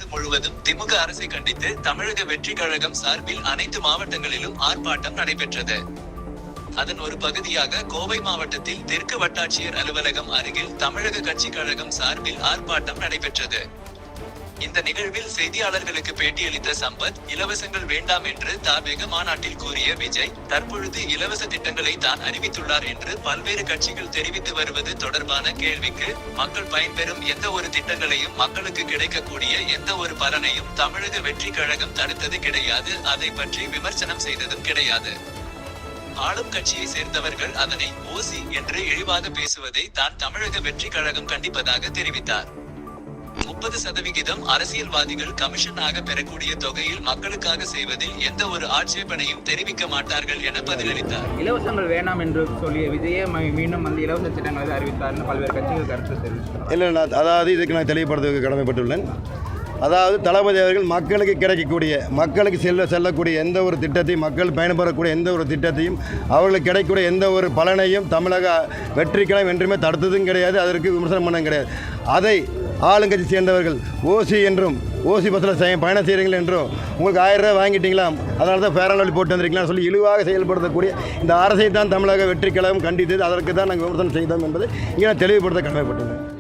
தமிழ்நாடு முழுவதும் திமுக அரசை கண்டித்து தமிழக வெற்றி கழகம் சார்பில் அனைத்து மாவட்டங்களிலும் ஆர்ப்பாட்டம் நடைபெற்றது. அதன் ஒரு பகுதியாக கோவை மாவட்டத்தில் தெற்கு வட்டாட்சியர் அலுவலகம் அருகில் தமிழக கட்சி கழகம் சார்பில் ஆர்ப்பாட்டம் நடைபெற்றது. இந்த நிகழ்வில் செய்தியாளர்களுக்கு பேட்டியளித்த சம்பத், இலவசங்கள் வேண்டாம் என்று தாவேக மாநாட்டில் கூறிய விஜய், தற்பொழுது இலவச திட்டங்களை தான் அறிவித்துள்ளார் என்று பல்வேறு கட்சிகள் தெரிவித்து வருவது தொடர்பான கேள்விக்கு, மக்கள் பயன்பெறும் எந்த ஒரு திட்டங்களையும் மக்களுக்கு கிடைக்கக்கூடிய எந்த ஒரு பலனையும் தமிழக வெற்றி கழகம் தடுத்தது கிடையாது, அதை பற்றி விமர்சனம் செய்ததும் கிடையாது. ஆளும் கட்சியை சேர்ந்தவர்கள் அதனை ஓசி என்று இழிவாக பேசுவதை தான் தமிழக வெற்றி கழகம் கண்டிப்பதாக தெரிவித்தார். 30% அரசியல்வாதிகள் கமிஷன் ஆக பெறக்கூடிய தொகையில் மக்களுக்காக செய்வதில் எந்த ஒரு ஆட்சேபனையும் தெரிவிக்க மாட்டார்கள் என பதிலளித்தார். இலவசங்கள் வேண்டாம் என்று சொல்லிய விஜயே மீண்டும் அந்த இலவச திட்டங்களை அறிவித்தார் பல்வேறு கட்சிகள் கருத்து தெரிவித்தார். இல்லை, அதாவது இதுக்கு நான் தெளிவுபடுத்த கடமைப்பட்டுள்ளேன். அதாவது தளபதி அவர்கள் மக்களுக்கு கிடைக்கக்கூடிய, மக்களுக்கு செல்லக்கூடிய எந்த ஒரு திட்டத்தையும், மக்கள் பயன்பெறக்கூடிய எந்த ஒரு திட்டத்தையும், அவர்களுக்கு கிடைக்கக்கூடிய எந்த ஒரு பலனையும் தமிழக வெற்றி கழகம் என்றுமே தடுத்ததும் கிடையாது, அதற்கு விமர்சனம் பண்ண கிடையாது. அதை ஆளுங்கட்சி சேர்ந்தவர்கள் ஓசி என்றும், ஓசி பஸ்ஸில் பயணம் செய்கிறீங்கள் என்றும், உங்களுக்கு 1000 ரூபாய் வாங்கிட்டீங்களா, அதனால தான் ஃபேர் அண்ட் லவ்லி போட்டு வந்திருக்கீங்களான்னு சொல்லி இழிவாக செயல்படுத்தக்கூடிய இந்த அரசை தான் தமிழக வெற்றி கழகம் கண்டித்தது. அதற்கு தான் நாங்கள் விமர்சனம் செய்தோம் என்பதை இங்கே நான் தெளிவுபடுத்த கடமைப்பட்டுள்ளேன்.